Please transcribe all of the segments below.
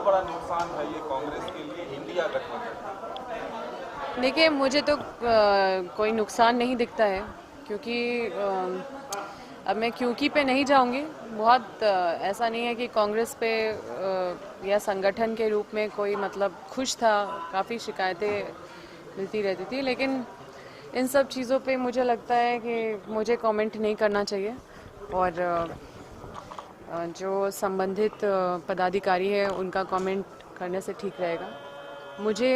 बड़ा नुकसान है ये कांग्रेस के लिए इंडिया गठबंधन? देखिए, मुझे तो कोई नुकसान नहीं दिखता है, क्योंकि अब मैं क्योंकि पे नहीं जाऊंगी। बहुत ऐसा नहीं है कि कांग्रेस पे या संगठन के रूप में कोई मतलब खुश था। काफ़ी शिकायतें मिलती रहती थी, लेकिन इन सब चीज़ों पे मुझे लगता है कि मुझे कमेंट नहीं करना चाहिए, और जो संबंधित पदाधिकारी है उनका कमेंट करने से ठीक रहेगा। मुझे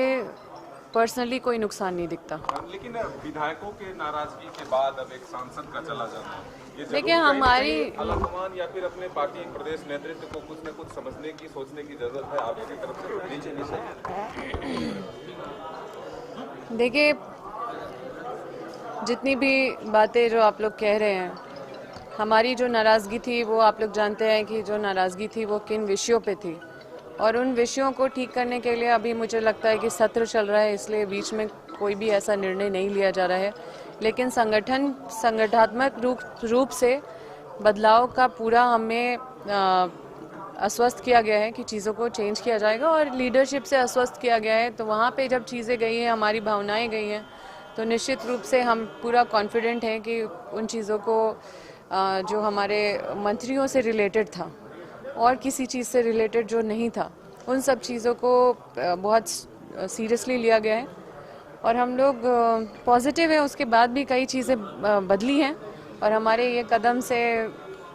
पर्सनली कोई नुकसान नहीं दिखता। लेकिन विधायकों के नाराजगी के बाद अब एक सांसद का चला जाना, ये देखिए, हमारी आलाकमान या फिर अपने पार्टी प्रदेश नेतृत्व को कुछ न कुछ समझने की, सोचने की जरूरत है आपकी तरफ से नीचे नीचे। देखिए, जितनी भी बातें जो आप लोग कह रहे हैं, हमारी जो नाराज़गी थी वो आप लोग जानते हैं कि जो नाराज़गी थी वो किन विषयों पे थी, और उन विषयों को ठीक करने के लिए अभी मुझे लगता है कि सत्र चल रहा है, इसलिए बीच में कोई भी ऐसा निर्णय नहीं लिया जा रहा है। लेकिन संगठनात्मक रूप से बदलाव का पूरा हमें आश्वस्त किया गया है कि चीज़ों को चेंज किया जाएगा, और लीडरशिप से आश्वस्त किया गया है। तो वहाँ पे जब चीज़ें गई हैं, हमारी भावनाएं गई हैं, तो निश्चित रूप से हम पूरा कॉन्फिडेंट हैं कि उन चीज़ों को जो हमारे मंत्रियों से रिलेटेड था और किसी चीज़ से रिलेटेड जो नहीं था, उन सब चीज़ों को बहुत सीरियसली लिया गया है, और हम लोग पॉजिटिव हैं। उसके बाद भी कई चीज़ें बदली हैं, और हमारे ये कदम से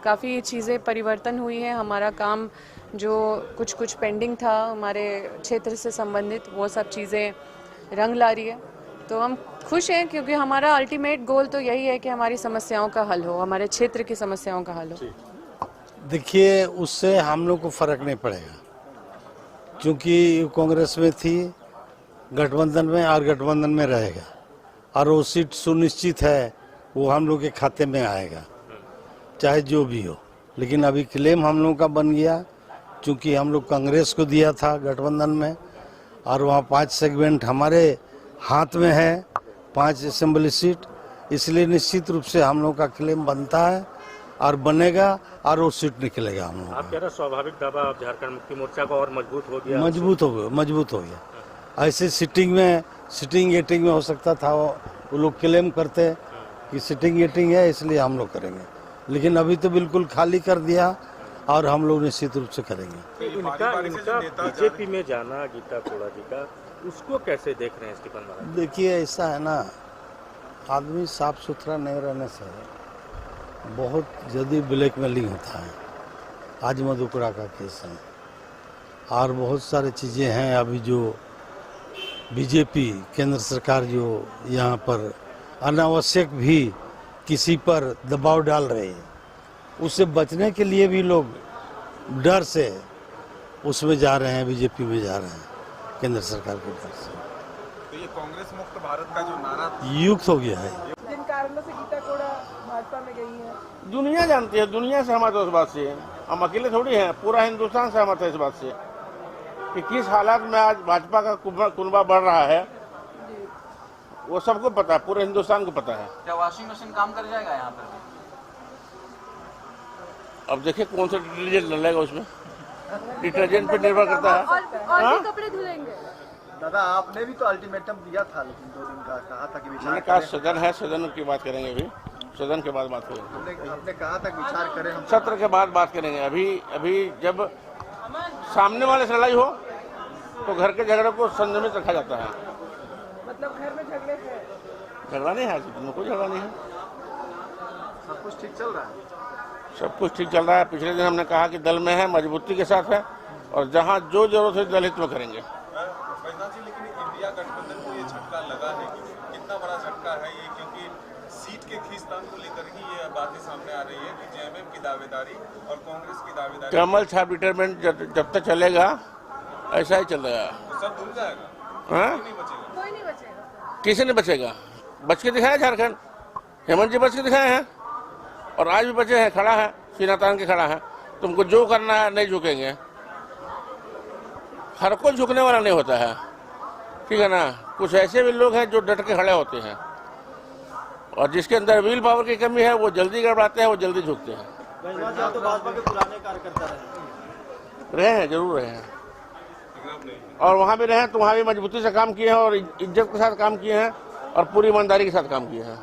काफ़ी चीज़ें परिवर्तन हुई हैं। हमारा काम जो कुछ पेंडिंग था हमारे क्षेत्र से संबंधित, वो सब चीज़ें रंग ला रही है। तो हम खुश हैं, क्योंकि हमारा अल्टीमेट गोल तो यही है कि हमारी समस्याओं का हल हो, हमारे क्षेत्र की समस्याओं का हल हो। देखिए, उससे हम लोग को फर्क नहीं पड़ेगा, क्योंकि कांग्रेस में थी, गठबंधन में, और गठबंधन में रहेगा, और वो सीट सुनिश्चित है, वो हम लोग के खाते में आएगा, चाहे जो भी हो। लेकिन अभी क्लेम हम लोग का बन गया, क्योंकि हम लोग कांग्रेस को दिया था गठबंधन में, और वहाँ 5 सेगमेंट हमारे हाथ में है, 5 असेंबली सीट, इसलिए निश्चित रूप से हम लोग का क्लेम बनता है और बनेगा, और वो सीट निकलेगा हम लोग। आप कह रहे स्वाभाविक दावा झारखंड मुक्ति मोर्चा का और मजबूत हो गया, मजबूत हो गया। ऐसे सिटिंग एटिंग में हो सकता था, वो लोग क्लेम करते कि सिटिंग एटिंग है, इसलिए हम लोग करेंगे, लेकिन अभी तो बिल्कुल खाली कर दिया, और हम लोग निश्चित रूप से करेंगे। इनका बीजेपी में जाना गीता कोड़ा जी का, उसको कैसे देख रहे हैं स्टीफन महाराज? देखिए, ऐसा है ना, आदमी साफ सुथरा नहीं रहने से बहुत जल्दी ब्लैकमेलिंग होता है। आज मधुपुरा का केस है, और बहुत सारी चीज़ें हैं अभी जो बीजेपी केंद्र सरकार जो यहाँ पर अनावश्यक भी किसी पर दबाव डाल रही है, उससे बचने के लिए भी लोग डर से उसमें जा रहे हैं, बीजेपी में जा रहे हैं, केंद्र सरकार के डर से। तो ये कांग्रेस मुक्त भारत का जो नारा युक्त हो गया है। जिन कारणों से गीता कोड़ा भाजपा में गई है, दुनिया जानती है, दुनिया सहमत है उस बात से। हम अकेले थोड़ी हैं, पूरा हिंदुस्तान सहमत है इस बात से कि किस हालात में आज भाजपा का कुनबा बढ़ रहा है, वो सबको पता है, पूरे हिंदुस्तान को पता है। क्या वॉशिंग मशीन काम कर जाएगा यहाँ पर? अब देखिए कौन सा डिटर्जेंट डलेगा उसमें, डिटर्जेंट पे निर्भर करता है। और भी कपड़े धुलेंगे। दादा, आपने भी तो अल्टीमेटम दिया था, लेकिन 2 दिन का कहा था कि मैंने विचार कहा करें। सदन है, सदन की बात करेंगे, अभी सदन के बाद बात करेंगे। आपने कहा था कि विचार करें, हम सत्र के बाद बात करेंगे। अभी जब सामने वाले से लड़ाई हो तो घर के झगड़े को संयमित रखा जाता है। मतलब घर में झगड़े थे? झगड़ा नहीं है, कोई झगड़ा नहीं है, सब कुछ ठीक चल रहा है। सब कुछ ठीक चल रहा है। पिछले दिन हमने कहा कि दल में है, मजबूती के साथ है, और जहां जो जरूरत है दलित में करेंगे। लेकिन इंडिया गठबंधन को ये झटका लगा है, कितना बड़ा झटका है ये, क्योंकि सीट के खींचतान को लेकर ही ये बातें सामने आ रही है कि जेएमएम की दावेदारी और कांग्रेस की दावेदारी, कमल छाप डिटरमेंट जब तक चलेगा ऐसा ही चलेगा, सब धुल जाएगा, हाँ? कोई नहीं बचेगा। किसी नहीं बचेगा। बच के दिखाया झारखंड, हेमंत जी बच के दिखाए हैं, और आज भी बचे हैं, खड़ा है, सीना तान के खड़ा है। तुमको जो करना है नहीं झुकेंगे, हर कोई झुकने वाला नहीं होता है, ठीक है ना। कुछ ऐसे भी लोग हैं जो डट के खड़े होते हैं, और जिसके अंदर व्हील पावर की कमी है वो जल्दी गड़बड़ाते हैं, वो जल्दी झुकते हैं। तो भाजपा के पुराने कार्यकर्ता रहे हैं, जरूर रहे हैं। खराब नहीं है। और वहाँ भी रहे तो वहाँ भी मजबूती से काम किए हैं और इज्जत के साथ काम किए हैं और पूरी ईमानदारी के साथ काम किए हैं।